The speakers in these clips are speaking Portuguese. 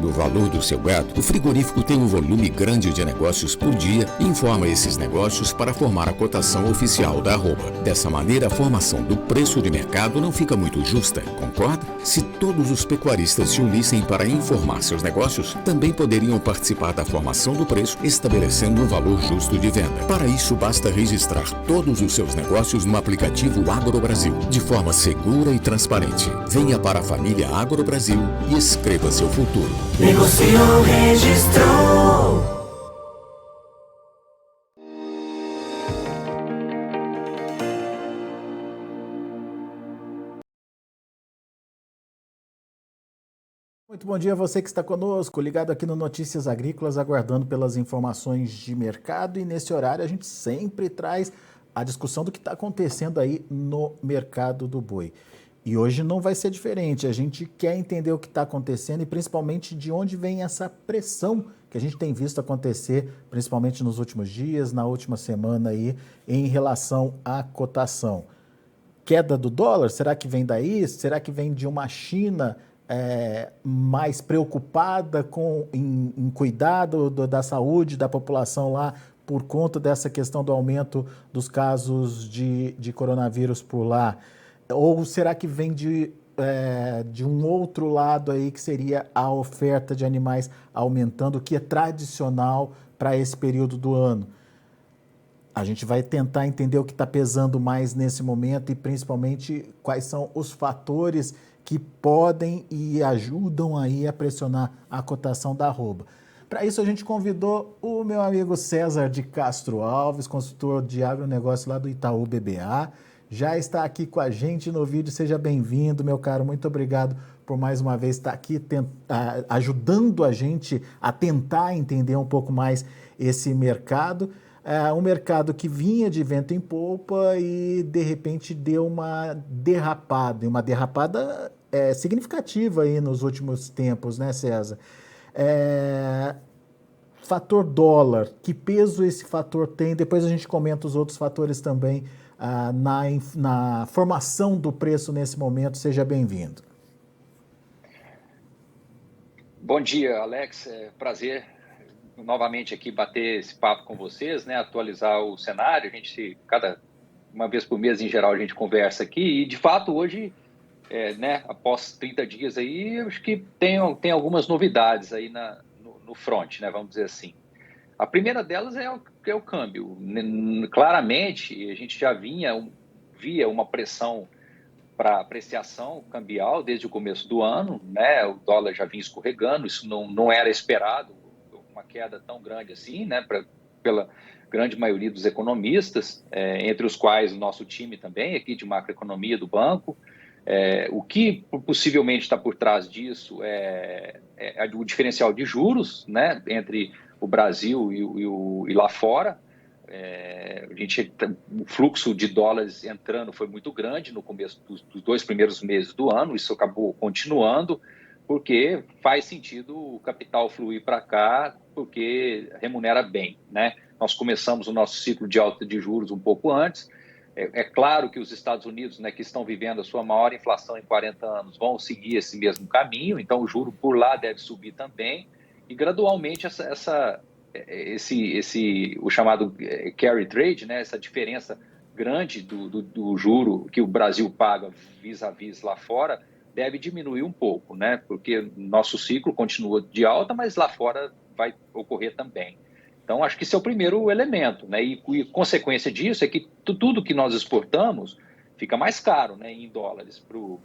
do valor do seu gado, o frigorífico tem um volume grande de negócios por dia e informa esses negócios para formar a cotação oficial da arroba. Dessa maneira, a formação do preço de mercado não fica muito justa, concorda? Se todos os pecuaristas se unissem para informar seus negócios, também poderiam participar da formação do preço, estabelecendo um valor justo de venda. Para isso, basta registrar todos os seus negócios no aplicativo AgroBrasil, de forma segura e transparente. Venha para a família AgroBrasil e escreva seu futuro. Negociou, registrou. Muito bom dia a você que está conosco, ligado aqui no Notícias Agrícolas, aguardando pelas informações de mercado. E nesse horário a gente sempre traz a discussão do que está acontecendo aí no mercado do boi. E hoje não vai ser diferente, a gente quer entender o que está acontecendo e principalmente de onde vem essa pressão que a gente tem visto acontecer, principalmente nos últimos dias, na última semana aí, em relação à cotação. Queda do dólar, será que vem daí? Será que vem de uma China mais preocupada em cuidar da saúde da população lá por conta dessa questão do aumento dos casos de coronavírus por lá? Ou será que vem de um outro lado aí, que seria a oferta de animais aumentando, que é tradicional para esse período do ano? A gente vai tentar entender o que está pesando mais nesse momento e principalmente quais são os fatores que podem e ajudam aí a pressionar a cotação da arroba. Para isso a gente convidou o meu amigo César de Castro Alves, consultor de agronegócio lá do Itaú BBA. Já está aqui com a gente no vídeo, seja bem-vindo, meu caro, muito obrigado por mais uma vez estar aqui ajudando a gente a tentar entender um pouco mais esse mercado. Um mercado que vinha de vento em popa e de repente deu uma derrapada significativa aí nos últimos tempos, né, César? Fator dólar, que peso esse fator tem? Depois a gente comenta os outros fatores também na formação do preço nesse momento. Seja bem-vindo. Bom dia, Alex. É prazer novamente aqui bater esse papo com vocês, né? Atualizar o cenário. A gente, uma vez por mês, em geral, a gente conversa aqui. E, de fato, hoje, né, após 30 dias aí, eu acho que tem algumas novidades aí no front, né? Vamos dizer assim. A primeira delas é o câmbio. Claramente, a gente já via uma pressão para apreciação cambial desde o começo do ano, né? O dólar já vinha escorregando, isso não era esperado, uma queda tão grande assim, né? Pela grande maioria dos economistas, entre os quais o nosso time também, aqui de macroeconomia do banco. O que possivelmente está por trás disso é o diferencial de juros, né? Entre o Brasil e lá fora. O fluxo de dólares entrando foi muito grande no começo dos 2 primeiros meses do ano, isso acabou continuando, porque faz sentido o capital fluir para cá, porque remunera bem, né? Nós começamos o nosso ciclo de alta de juros um pouco antes. É claro que os Estados Unidos, né, que estão vivendo a sua maior inflação em 40 anos, vão seguir esse mesmo caminho, então o juro por lá deve subir também, e gradualmente o chamado carry trade, né, essa diferença grande do juro que o Brasil paga vis-à-vis lá fora, deve diminuir um pouco, né, porque nosso ciclo continua de alta, mas lá fora vai ocorrer também. Então, acho que esse é o primeiro elemento, né, e consequência disso é que tudo que nós exportamos fica mais caro, né, em dólares para o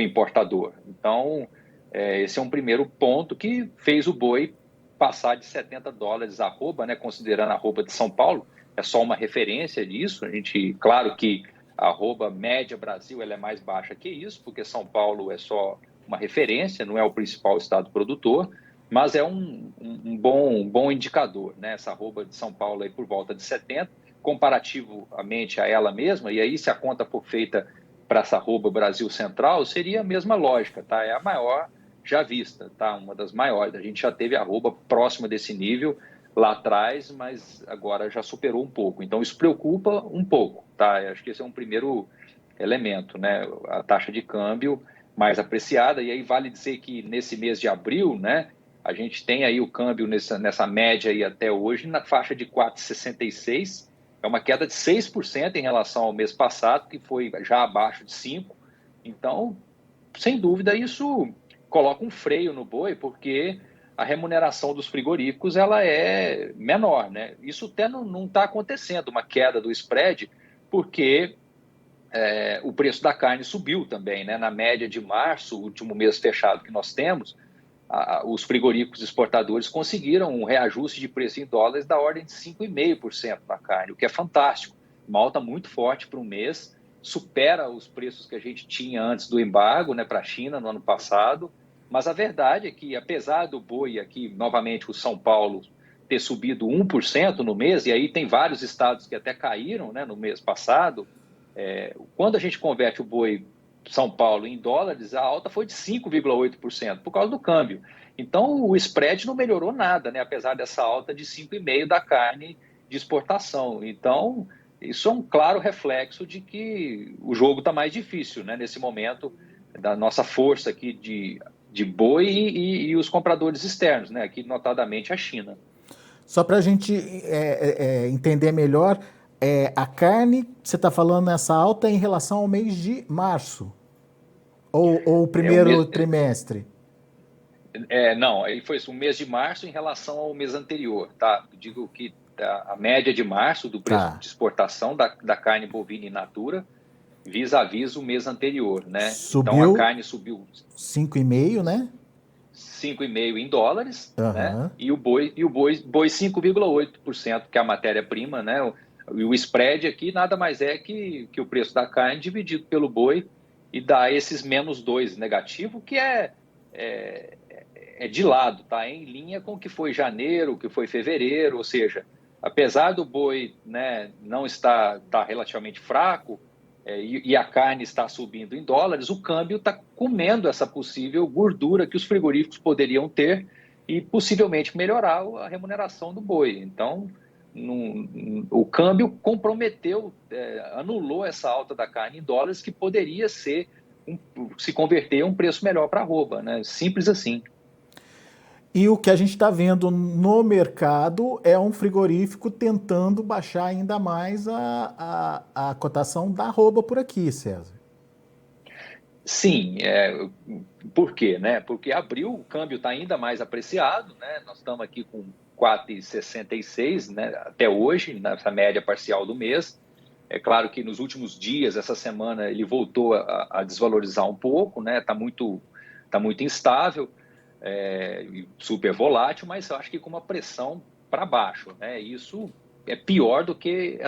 importador. Então, esse é um primeiro ponto que fez o boi passar de $70 a arroba, né, considerando a arroba de São Paulo, é só uma referência disso. Claro que a arroba média Brasil ela é mais baixa que isso, porque São Paulo é só uma referência, não é o principal estado produtor, mas é um bom indicador, né, essa arroba de São Paulo aí por volta de 70, comparativamente a ela mesma, e aí se a conta for feita para essa arroba Brasil Central, seria a mesma lógica, tá? É a maior já vista, tá? Uma das maiores. A gente já teve arroba próxima desse nível lá atrás, mas agora já superou um pouco. Então, isso preocupa um pouco, tá? Eu acho que esse é um primeiro elemento, né? A taxa de câmbio mais apreciada, e aí vale dizer que nesse mês de abril, né, a gente tem aí o câmbio nessa média aí até hoje na faixa de 4,66, é uma queda de 6% em relação ao mês passado, que foi já abaixo de 5%. Então, sem dúvida, isso coloca um freio no boi, porque a remuneração dos frigoríficos ela é menor, né? Isso até não está acontecendo, uma queda do spread, porque o preço da carne subiu também, né? Na média de março, o último mês fechado que nós temos, os frigoríficos exportadores conseguiram um reajuste de preço em dólares da ordem de 5,5% na carne, o que é fantástico. Uma alta muito forte para um mês, supera os preços que a gente tinha antes do embargo, né, para a China no ano passado. Mas a verdade é que, apesar do boi aqui, novamente, o São Paulo ter subido 1% no mês, e aí tem vários estados que até caíram, né, no mês passado, quando a gente converte o boi São Paulo em dólares, a alta foi de 5,8% por causa do câmbio. Então, o spread não melhorou nada, né, apesar dessa alta de 5,5% da carne de exportação. Então, isso é um claro reflexo de que o jogo está mais difícil, né, nesse momento, da nossa força aqui de boi e os compradores externos, né, aqui notadamente a China. Só para a gente entender melhor, a carne, você está falando nessa alta em relação ao mês de março? Ou o primeiro trimestre? Não, aí foi o mês de março em relação ao mês anterior, tá? Eu digo que a média de março do preço de exportação da carne bovina in natura vis-à-vis o mês anterior, né? Então a carne subiu 5,5%, né? 5,5% em dólares, né? E o boi 5,8%, que é a matéria-prima, né? E o spread aqui nada mais é que o preço da carne dividido pelo boi e dá esses -2 negativo, que é de lado, tá? Em linha com o que foi janeiro, o que foi fevereiro, ou seja, apesar do boi, né, não estar relativamente fraco e a carne está subindo em dólares, o câmbio está comendo essa possível gordura que os frigoríficos poderiam ter e possivelmente melhorar a remuneração do boi. Então, o câmbio comprometeu, anulou essa alta da carne em dólares que poderia se converter em um preço melhor para a arroba, né? Simples assim. E o que a gente está vendo no mercado é um frigorífico tentando baixar ainda mais a cotação da arroba por aqui, César. Sim, por quê? Né? Porque abril o câmbio está ainda mais apreciado, né? Nós estamos aqui com 4,66, né? Até hoje, nessa média parcial do mês. É claro que nos últimos dias, essa semana, ele voltou a desvalorizar um pouco, né? Tá muito instável, super volátil, mas eu acho que com uma pressão para baixo, né? Isso é pior do que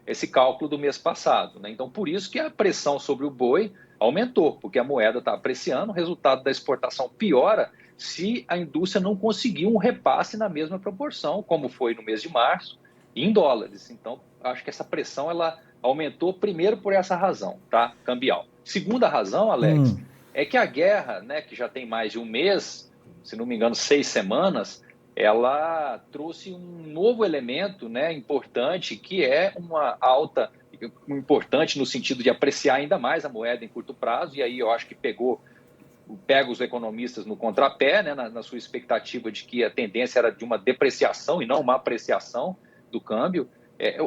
esse cálculo do mês passado, né? Então, por isso que a pressão sobre o boi aumentou, porque a moeda está apreciando, o resultado da exportação piora se a indústria não conseguir um repasse na mesma proporção, como foi no mês de março, em dólares. Então, acho que essa pressão ela aumentou primeiro por essa razão, tá? Cambial. Segunda razão, Alex, é que a guerra, né, que já tem mais de um mês, se não me engano, 6 semanas, ela trouxe um novo elemento, né, importante, que é uma alta, importante no sentido de apreciar ainda mais a moeda em curto prazo, e aí eu acho que pega os economistas no contrapé, né, na sua expectativa de que a tendência era de uma depreciação e não uma apreciação do câmbio,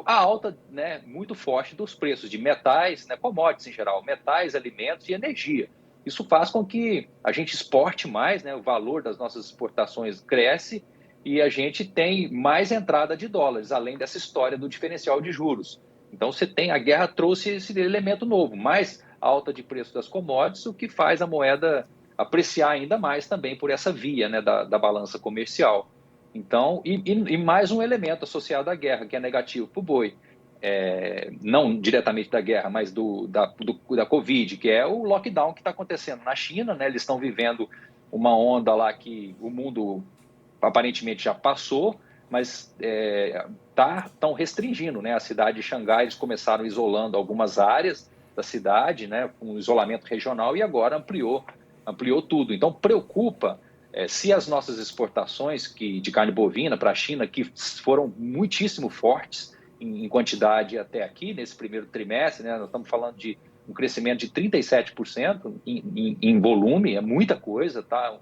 a alta, né, muito forte dos preços de metais, né, commodities em geral, metais, alimentos e energia. Isso faz com que a gente exporte mais, né, o valor das nossas exportações cresce e a gente tem mais entrada de dólares, além dessa história do diferencial de juros. Então, a guerra trouxe esse elemento novo, mais alta de preço das commodities, o que faz a moeda apreciar ainda mais também por essa via, né, da balança comercial. Então, e mais um elemento associado à guerra, que é negativo para o boi. Não diretamente da guerra, mas da Covid, que é o lockdown que está acontecendo na China, né? Eles estão vivendo uma onda lá que o mundo aparentemente já passou, mas estão restringindo, né? A cidade de Xangai, eles começaram isolando algumas áreas da cidade, né? Com isolamento regional, e agora ampliou tudo. Então, preocupa se as nossas exportações de carne bovina para a China, que foram muitíssimo fortes em quantidade até aqui, nesse primeiro trimestre, né? Nós estamos falando de um crescimento de 37% em volume, é muita coisa, tá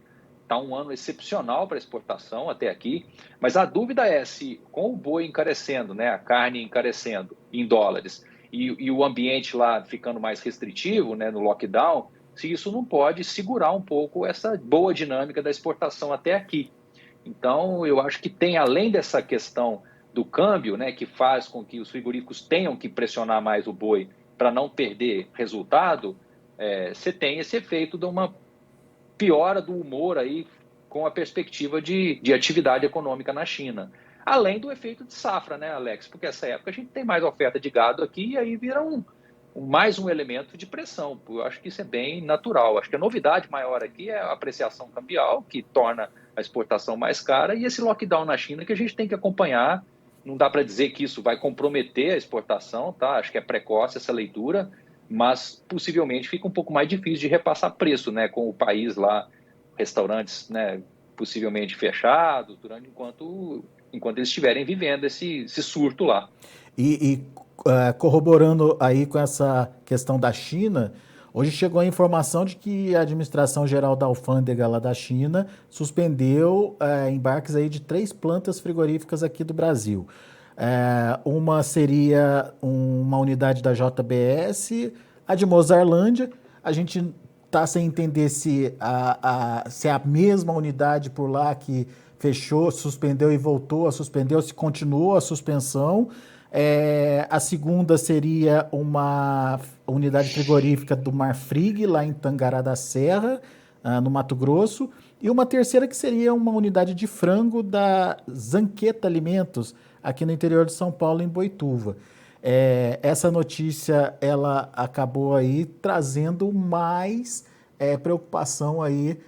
um ano excepcional para exportação até aqui, mas a dúvida é se com o boi encarecendo, né, a carne encarecendo em dólares e o ambiente lá ficando mais restritivo, né, no lockdown, se isso não pode segurar um pouco essa boa dinâmica da exportação até aqui. Então, eu acho que tem, além dessa questão do câmbio, né, que faz com que os frigoríficos tenham que pressionar mais o boi para não perder resultado, você tem esse efeito de uma piora do humor aí com a perspectiva de atividade econômica na China. Além do efeito de safra, né, Alex? Porque essa época a gente tem mais oferta de gado aqui e aí vira mais um elemento de pressão. Eu acho que isso é bem natural. Acho que a novidade maior aqui é a apreciação cambial, que torna a exportação mais cara, e esse lockdown na China que a gente tem que acompanhar. Não dá para dizer que isso vai comprometer a exportação, tá? Acho que é precoce essa leitura, mas possivelmente fica um pouco mais difícil de repassar preço, né? Com o país lá, restaurantes, né, possivelmente fechados, enquanto eles estiverem vivendo esse surto lá. Corroborando aí com essa questão da China, hoje chegou a informação de que a Administração Geral da Alfândega lá da China suspendeu embarques aí de 3 plantas frigoríficas aqui do Brasil. Uma seria uma unidade da JBS, a de Mozarlândia. A gente está sem entender se é a mesma unidade por lá que fechou, suspendeu e voltou a suspender, ou se continuou a suspensão. A segunda seria uma unidade frigorífica do Marfrig, lá em Tangará da Serra, no Mato Grosso. E uma terceira que seria uma unidade de frango da Zanqueta Alimentos, aqui no interior de São Paulo, em Boituva. Essa notícia ela acabou aí trazendo mais preocupação aí,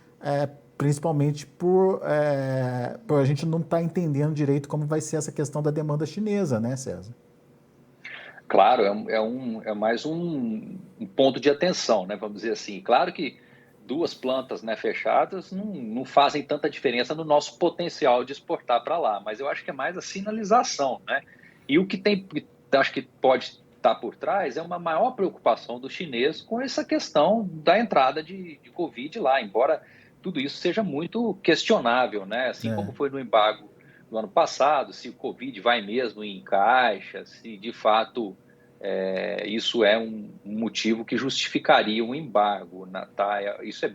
principalmente por a gente não estar entendendo direito como vai ser essa questão da demanda chinesa, né, César? Claro, é mais um ponto de atenção, né, vamos dizer assim. Claro que 2 plantas, né, fechadas não fazem tanta diferença no nosso potencial de exportar para lá, mas eu acho que é mais a sinalização, né? E o que acho que pode estar por trás é uma maior preocupação do chinês com essa questão da entrada de Covid lá, embora tudo isso seja muito questionável, né? Assim como foi no embargo do ano passado, se o Covid vai mesmo em caixa, se de fato isso é um motivo que justificaria um embargo, tá? Isso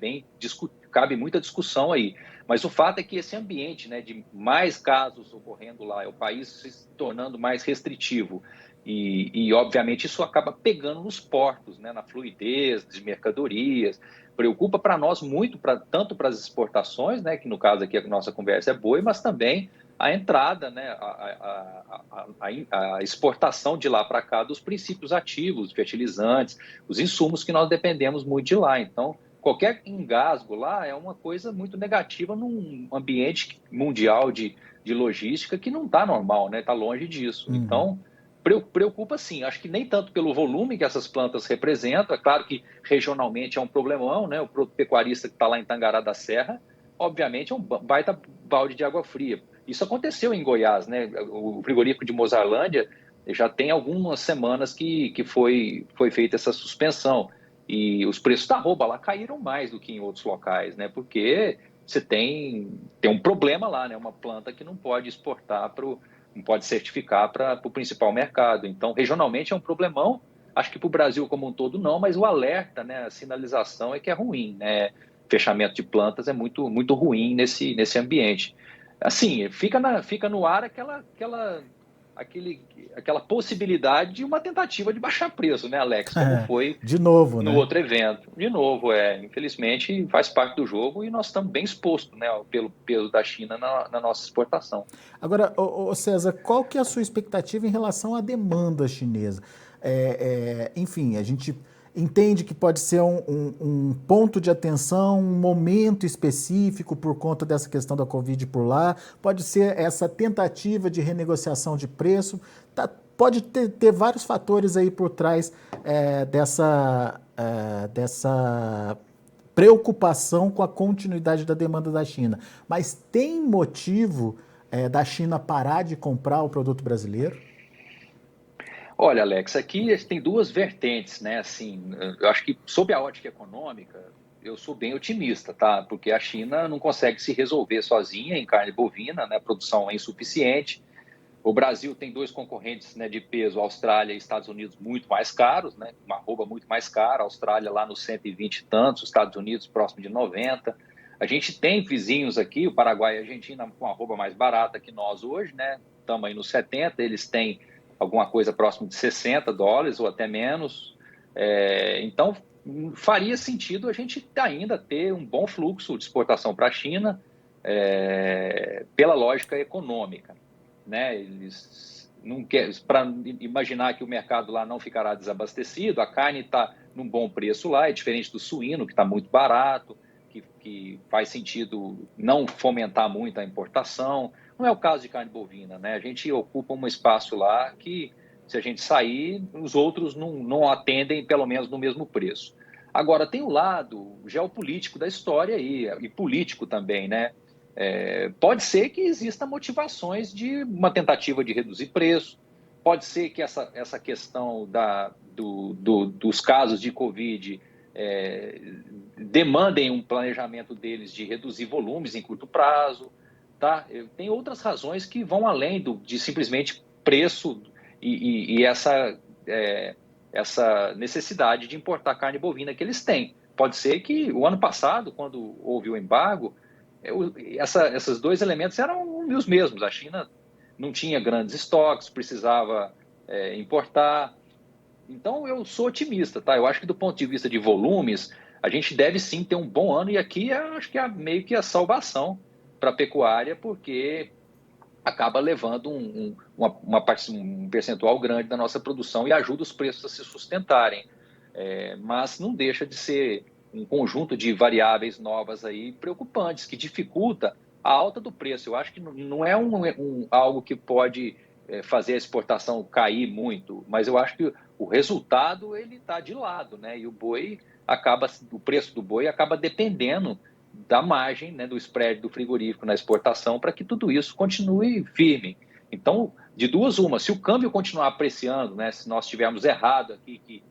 cabe muita discussão aí. Mas o fato é que esse ambiente, né, de mais casos ocorrendo lá, o país se tornando mais restritivo, e obviamente isso acaba pegando nos portos, né, na fluidez de mercadorias. Preocupa para nós muito, tanto para as exportações, né, que no caso aqui a nossa conversa é boi, mas também a entrada, né, a exportação de lá para cá dos princípios ativos, fertilizantes, os insumos que nós dependemos muito de lá. Então, qualquer engasgo lá é uma coisa muito negativa num ambiente mundial de logística que não está normal, né? Está longe disso. Então, preocupa sim. Acho que nem tanto pelo volume que essas plantas representam. É claro que regionalmente é um problemão, né? O pecuarista que está lá em Tangará da Serra, obviamente é um baita balde de água fria. Isso aconteceu em Goiás, né? O frigorífico de Mozarlândia já tem algumas semanas que foi feita essa suspensão. E os preços da arroba lá caíram mais do que em outros locais, né? Porque você tem um problema lá, né? Uma planta que não pode exportar, não pode certificar para o principal mercado. Então, regionalmente é um problemão. Acho que para o Brasil como um todo não, mas o alerta, né? A sinalização é que é ruim, né? Fechamento de plantas é muito, muito ruim nesse ambiente. Assim, fica no ar aquela possibilidade de uma tentativa de baixar preço, né, Alex? Como foi de novo, no outro evento. De novo, infelizmente faz parte do jogo e nós estamos bem expostos, né, pelo peso da China na nossa exportação. Agora, César, qual que é a sua expectativa em relação à demanda chinesa? Enfim, a gente entende que pode ser um ponto de atenção, um momento específico por conta dessa questão da Covid por lá, pode ser essa tentativa de renegociação de preço, pode ter vários fatores aí por trás dessa preocupação com a continuidade da demanda da China. Mas tem motivo da China parar de comprar o produto brasileiro? Olha, Alex, aqui tem duas vertentes, né? Assim, eu acho que sob a ótica econômica, eu sou bem otimista, tá? Porque a China não consegue se resolver sozinha em carne bovina, né? A produção é insuficiente. O Brasil tem dois concorrentes, né, de peso, Austrália e Estados Unidos, muito mais caros, né? Uma arroba muito mais cara, a Austrália lá nos 120 e tantos, os Estados Unidos próximo de 90. A gente tem vizinhos aqui, o Paraguai e a Argentina, com arroba mais barata que nós hoje, né? Estamos aí nos 70, eles têm alguma coisa próximo de $60 ou até menos. Então, faria sentido a gente ainda ter um bom fluxo de exportação para a China, pela lógica econômica, né? Eles não querem, para imaginar que o mercado lá não ficará desabastecido, a carne está num bom preço lá, é diferente do suíno, que está muito barato, que faz sentido não fomentar muito a importação. Não é o caso de carne bovina, né? A gente ocupa um espaço lá que, se a gente sair, os outros não atendem, pelo menos, no mesmo preço. Agora, tem o lado geopolítico da história aí, e político também, né? Pode ser que exista motivações de uma tentativa de reduzir preço, pode ser que essa questão dos casos de Covid demandem um planejamento deles de reduzir volumes em curto prazo, tá? Tem outras razões que vão além de simplesmente preço e essa necessidade de importar carne bovina que eles têm. Pode ser que o ano passado, quando houve o embargo, esses dois elementos eram os mesmos. A China não tinha grandes estoques, precisava importar. Então, eu sou otimista, tá? Eu acho que do ponto de vista de volumes, a gente deve sim ter um bom ano, e aqui eu acho que é meio que a salvação para a pecuária, porque acaba levando um percentual grande da nossa produção e ajuda os preços a se sustentarem. Mas não deixa de ser um conjunto de variáveis novas aí preocupantes, que dificulta a alta do preço. Eu acho que não é algo que pode fazer a exportação cair muito, mas eu acho que o resultado ele está de lado, né? E o preço do boi acaba dependendo da margem, né, do spread do frigorífico na exportação, para que tudo isso continue firme. Então, de duas uma, se o câmbio continuar apreciando, né, se nós estivermos errado aqui, que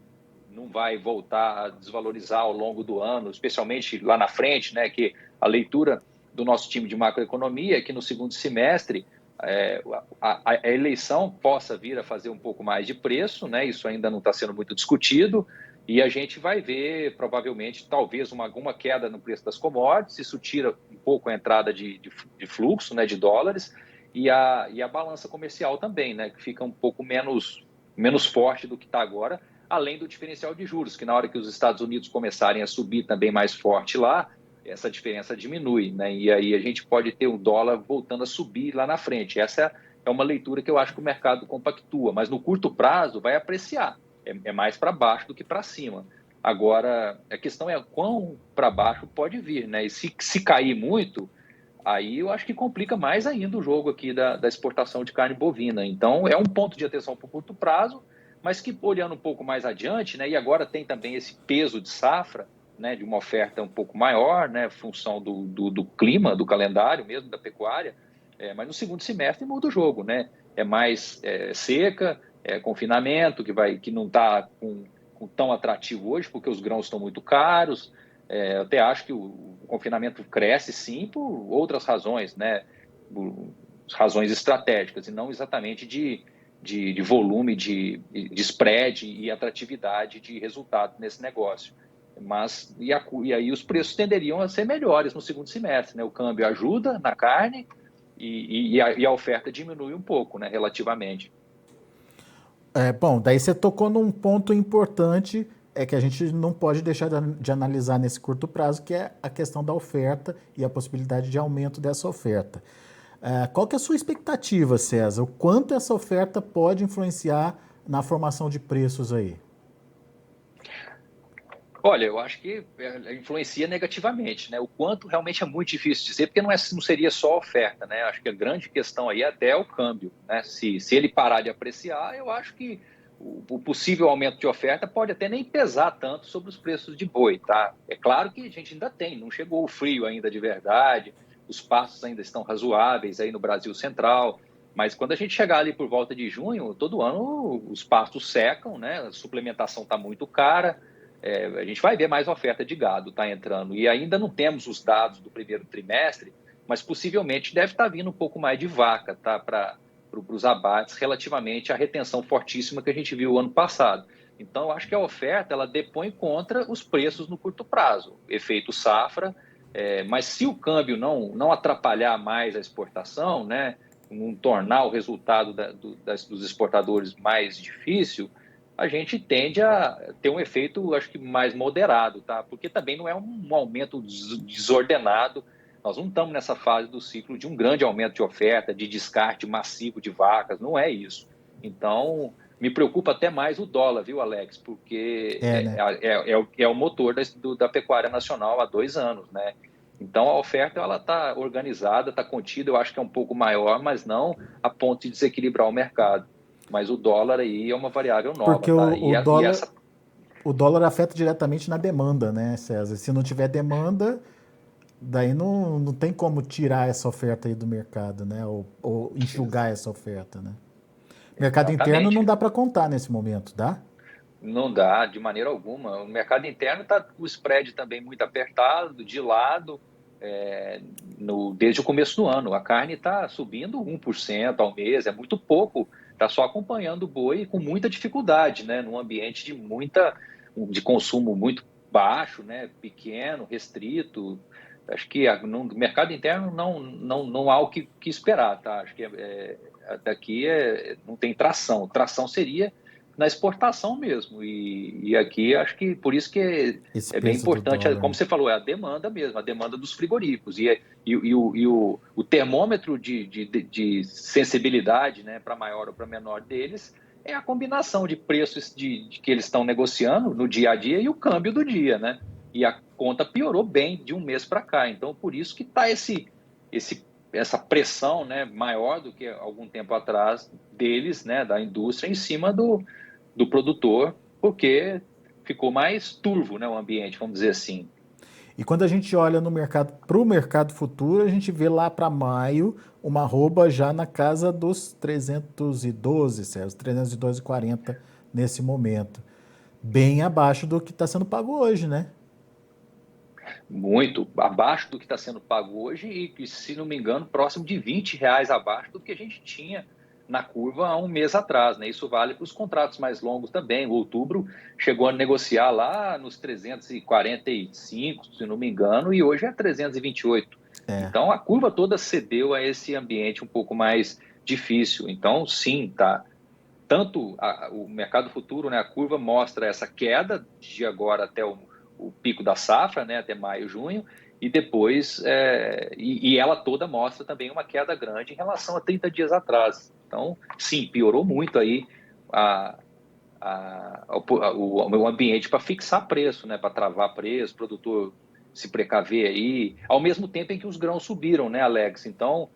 não vai voltar a desvalorizar ao longo do ano, especialmente lá na frente, né, que a leitura do nosso time de macroeconomia é que no segundo semestre a eleição possa vir a fazer um pouco mais de preço, né, isso ainda não está sendo muito discutido, e a gente vai ver, provavelmente, talvez alguma queda no preço das commodities. Isso tira um pouco a entrada de fluxo, né, de dólares, e a balança comercial também, né, que fica um pouco menos forte do que está agora, além do diferencial de juros, que na hora que os Estados Unidos começarem a subir também mais forte lá, essa diferença diminui, né, e aí a gente pode ter o dólar voltando a subir lá na frente. Essa é uma leitura que eu acho que o mercado compactua, mas no curto prazo vai apreciar. É mais para baixo do que para cima. Agora, a questão é quão para baixo pode vir, né? E se cair muito, aí eu acho que complica mais ainda o jogo aqui da exportação de carne bovina. Então, é um ponto de atenção para o curto prazo, mas que olhando um pouco mais adiante, né? E agora tem também esse peso de safra, né? De uma oferta um pouco maior, né? Função do clima, do calendário mesmo, da pecuária. Mas no segundo semestre muda o jogo, né? É mais seca, confinamento, que não está com tão atrativo hoje, porque os grãos estão muito caros. Eu até acho que o confinamento cresce, sim, por outras razões, né? Razões estratégicas, e não exatamente de volume, de spread e atratividade de resultado nesse negócio. Mas, e aí os preços tenderiam a ser melhores no segundo semestre, né? O câmbio ajuda na carne e a oferta diminui um pouco, né, relativamente. Bom, daí você tocou num ponto importante, que a gente não pode deixar de analisar nesse curto prazo, que é a questão da oferta e a possibilidade de aumento dessa oferta. Qual que é a sua expectativa, César? O quanto essa oferta pode influenciar na formação de preços aí? Olha, eu acho que influencia negativamente, né? O quanto realmente é muito difícil dizer, porque não seria só a oferta, né? Acho que a grande questão aí é até o câmbio, né? Se ele parar de apreciar, eu acho que o possível aumento de oferta pode até nem pesar tanto sobre os preços de boi, tá? É claro que a gente ainda não chegou o frio ainda de verdade, os pastos ainda estão razoáveis aí no Brasil Central, Mas quando a gente chegar ali por volta de junho, todo ano os pastos secam, né? A suplementação está muito cara, a gente vai ver mais oferta de gado tá entrando. E ainda não temos os dados do primeiro trimestre, mas possivelmente deve estar vindo um pouco mais de vaca, tá? Para os abates relativamente à retenção fortíssima que a gente viu o ano passado. Então, eu acho que a oferta ela depõe contra os preços no curto prazo, efeito safra, mas se o câmbio não atrapalhar mais a exportação, né? Não tornar o resultado dos exportadores mais difícil, a gente tende a ter um efeito, acho que mais moderado, tá? Porque também não é um aumento desordenado. Nós não estamos nessa fase do ciclo de um grande aumento de oferta, de descarte massivo de vacas, não é isso. Então, me preocupa até mais o dólar, viu, Alex? Porque Né? é o motor da pecuária nacional há 2 anos, né? Então, a oferta ela está organizada, está contida, eu acho que é um pouco maior, mas não a ponto de desequilibrar o mercado. Mas o dólar aí é uma variável nova, Porque tá? o dólar afeta diretamente na demanda, né, César? Se não tiver demanda, daí não tem como tirar essa oferta aí do mercado, né? Ou enxugar essa oferta, né? Mercado interno não dá para contar nesse momento, dá? Não dá, de maneira alguma. O mercado interno está o spread também muito apertado, de lado, desde o começo do ano. A carne está subindo 1% ao mês, é muito pouco. Está só acompanhando o boi com muita dificuldade, né? Num ambiente de consumo muito baixo, né? Pequeno, restrito. Acho que no mercado interno não há o que esperar, tá? Acho que daqui não tem tração. Tração seria na exportação mesmo. E aqui acho que por isso que é bem importante, como você falou, é a demanda mesmo, a demanda dos frigoríficos. O termômetro de sensibilidade, né, para maior ou para menor deles é a combinação de preços que eles estão negociando no dia a dia e o câmbio do dia, né? E a conta piorou bem de um mês para cá. Então, por isso que está essa pressão, né, maior do que algum tempo atrás deles, né, da indústria, em cima do produtor, porque ficou mais turvo, né, o ambiente, vamos dizer assim. E quando a gente olha para o mercado futuro, a gente vê lá para maio uma arroba já na casa dos 312, Sérgio, 312,40 nesse momento. Bem abaixo do que está sendo pago hoje, né? Muito abaixo do que está sendo pago hoje e, se não me engano, próximo de R$ 20 abaixo do que a gente tinha na curva há um mês atrás, né? Isso vale para os contratos mais longos também. O outubro chegou a negociar lá nos 345, se não me engano, e hoje é 328. Então, a curva toda cedeu a esse ambiente um pouco mais difícil. Então, sim, tá. Tanto o mercado futuro, né? A curva mostra essa queda de agora até o pico da safra, né? Até maio, junho. E depois, e ela toda mostra também uma queda grande em relação a 30 dias atrás. Então, sim, piorou muito aí o ambiente para fixar preço, né? Para travar preço, produtor se precaver aí, ao mesmo tempo em que os grãos subiram, né, Alex? Então,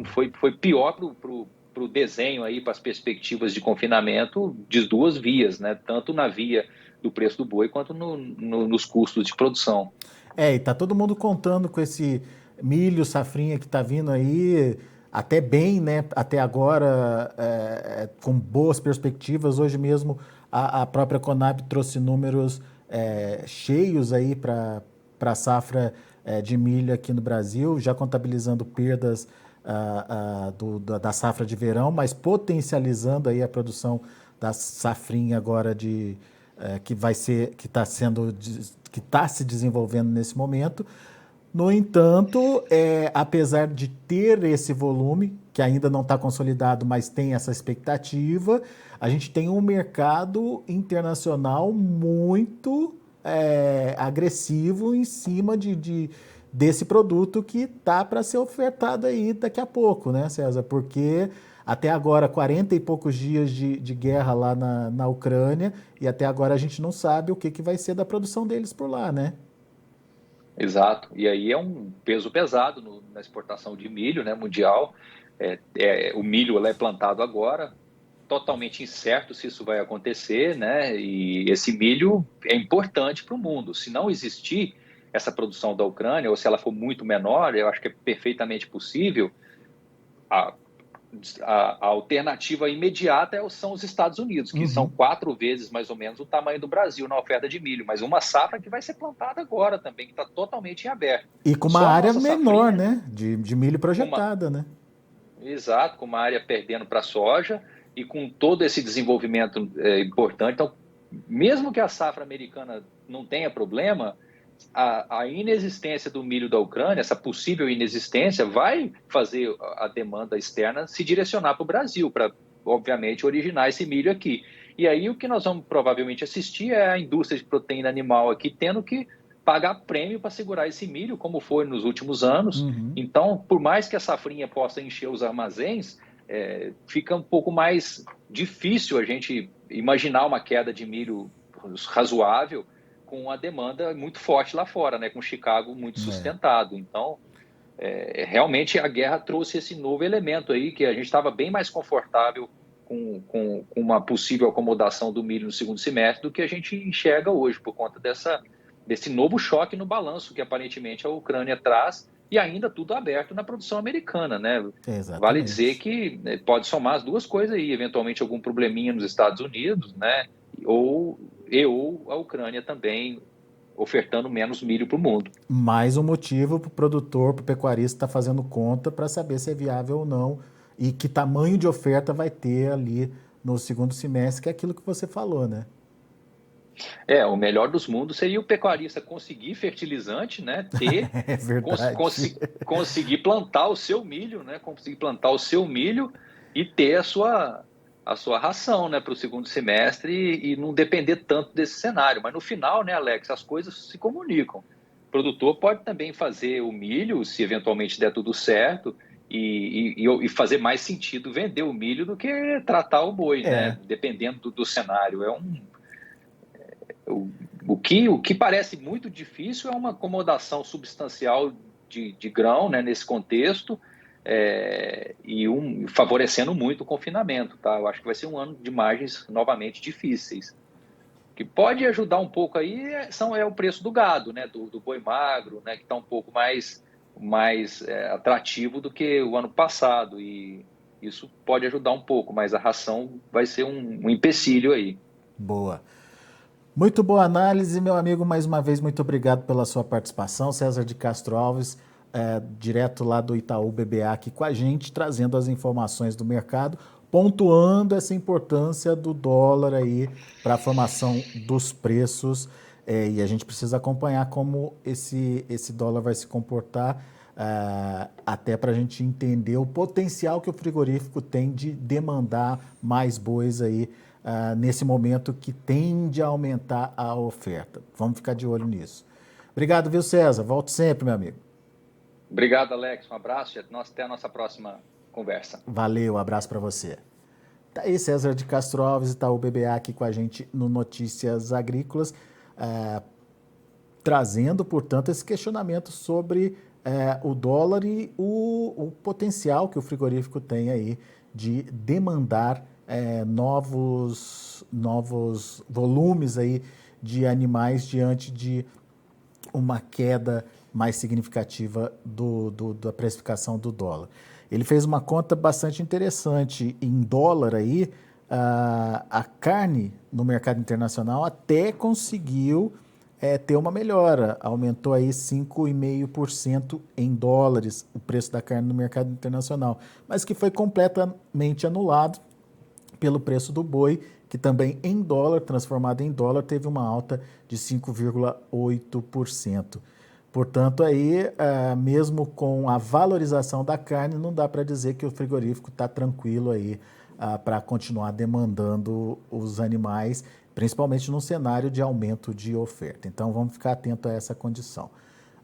foi pior para o desenho aí, para as perspectivas de confinamento de 2 vias, né? Tanto na via do preço do boi quanto nos custos de produção. E tá todo mundo contando com esse milho, safrinha que está vindo aí, até bem, né? Até agora, com boas perspectivas. Hoje mesmo a própria Conab trouxe números cheios aí para a safra de milho aqui no Brasil, já contabilizando perdas da safra de verão, mas potencializando aí a produção da safrinha agora que está se desenvolvendo nesse momento. No entanto, apesar de ter esse volume, que ainda não está consolidado, mas tem essa expectativa, a gente tem um mercado internacional muito agressivo em cima desse produto que está para ser ofertado aí daqui a pouco, né, César? Porque até agora, 40 e poucos dias de guerra lá na Ucrânia, e até agora a gente não sabe o que vai ser da produção deles por lá, né? Exato. E aí é um peso pesado na exportação de milho, né, mundial. O milho é plantado agora, totalmente incerto se isso vai acontecer, né? E esse milho é importante para o mundo. Se não existir essa produção da Ucrânia, ou se ela for muito menor, eu acho que é perfeitamente possível a alternativa imediata são os Estados Unidos, que são 4 vezes mais ou menos o tamanho do Brasil na oferta de milho, mas uma safra que vai ser plantada agora também, que está totalmente em aberto. E com uma área menor, né? De milho projetada, né? Exato, com uma área perdendo para a soja e com todo esse desenvolvimento importante. Então, mesmo que a safra americana não tenha problema, a inexistência do milho da Ucrânia, essa possível inexistência, vai fazer a demanda externa se direcionar para o Brasil, para, obviamente, originar esse milho aqui. E aí o que nós vamos provavelmente assistir é a indústria de proteína animal aqui tendo que pagar prêmio para segurar esse milho, como foi nos últimos anos. Então, por mais que a safrinha possa encher os armazéns, fica um pouco mais difícil a gente imaginar uma queda de milho razoável com a demanda muito forte lá fora, né? Com Chicago muito sustentado. Então, realmente a guerra trouxe esse novo elemento aí, que a gente estava bem mais confortável com uma possível acomodação do milho no segundo semestre do que a gente enxerga hoje, por conta desse novo choque no balanço que aparentemente a Ucrânia traz, e ainda tudo aberto na produção americana, né? Exatamente. Vale dizer que pode somar as duas coisas aí, eventualmente algum probleminha nos Estados Unidos, né? Ou a Ucrânia também ofertando menos milho para o mundo. Mais um motivo para o produtor, para o pecuarista estar fazendo conta para saber se é viável ou não e que tamanho de oferta vai ter ali no segundo semestre, que é aquilo que você falou, né? O melhor dos mundos seria o pecuarista conseguir fertilizante, né? Conseguir plantar o seu milho, né? Conseguir plantar o seu milho e ter a sua ração, né, para o segundo semestre e não depender tanto desse cenário. Mas no final, né, Alex, as coisas se comunicam. O produtor pode também fazer o milho, se eventualmente der tudo certo, e fazer mais sentido vender o milho do que tratar o boi, né? Dependendo do cenário. O que parece muito difícil é uma acomodação substancial de grão, né, nesse contexto, favorecendo muito o confinamento, tá? Eu acho que vai ser um ano de margens novamente difíceis. O que pode ajudar um pouco aí é o preço do gado, né, do boi magro, né, que está um pouco mais atrativo do que o ano passado, e isso pode ajudar um pouco, mas a ração vai ser um empecilho aí. Boa. Muito boa análise, meu amigo. Mais uma vez, muito obrigado pela sua participação. César de Castro Alves, direto lá do Itaú BBA, aqui com a gente, trazendo as informações do mercado, pontuando essa importância do dólar aí para a formação dos preços. E a gente precisa acompanhar como esse dólar vai se comportar, até para a gente entender o potencial que o frigorífico tem de demandar mais bois aí, nesse momento que tende a aumentar a oferta. Vamos ficar de olho nisso. Obrigado, viu, César? Volto sempre, meu amigo. Obrigado, Alex. Um abraço e até a nossa próxima conversa. Valeu, abraço para você. Tá aí César de Castro Alves, Itaú BBA, aqui com a gente no Notícias Agrícolas, trazendo, portanto, esse questionamento sobre o dólar e o potencial que o frigorífico tem aí de demandar novos volumes aí de animais diante de uma queda mais significativa da precificação do dólar. Ele fez uma conta bastante interessante em dólar aí, a carne no mercado internacional até conseguiu ter uma melhora, aumentou aí 5,5% em dólares o preço da carne no mercado internacional, mas que foi completamente anulado pelo preço do boi, que também em dólar, transformado em dólar, teve uma alta de 5,8%. Portanto, aí, mesmo com a valorização da carne, não dá para dizer que o frigorífico está tranquilo aí para continuar demandando os animais, principalmente num cenário de aumento de oferta. Então, vamos ficar atento a essa condição.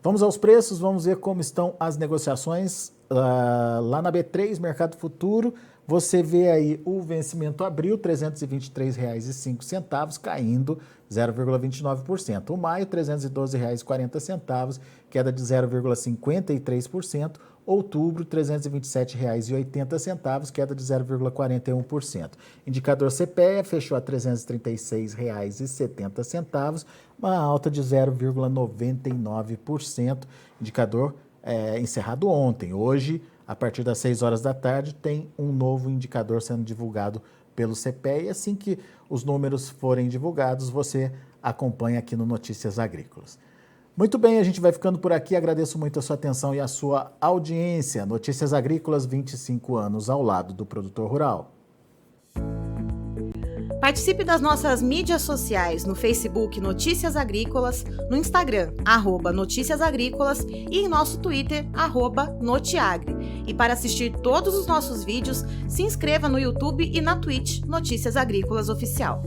Vamos aos preços, vamos ver como estão as negociações lá na B3, Mercado Futuro. Você vê aí o vencimento abril, R$ 323,05, caindo 0,29%. O maio, R$ 312,40, queda de 0,53%. Outubro, R$ 327,80, queda de 0,41%. Indicador CPEA fechou a R$ 336,70, uma alta de 0,99%. Indicador encerrado ontem. Hoje, a partir das 6 horas da tarde, tem um novo indicador sendo divulgado pelo CPE. E assim que os números forem divulgados, você acompanha aqui no Notícias Agrícolas. Muito bem, a gente vai ficando por aqui. Agradeço muito a sua atenção e a sua audiência. Notícias Agrícolas, 25 anos ao lado do produtor rural. Participe das nossas mídias sociais no Facebook Notícias Agrícolas, no Instagram, @Notícias Agrícolas e em nosso Twitter, @Notiagre. E para assistir todos os nossos vídeos, se inscreva no YouTube e na Twitch Notícias Agrícolas Oficial.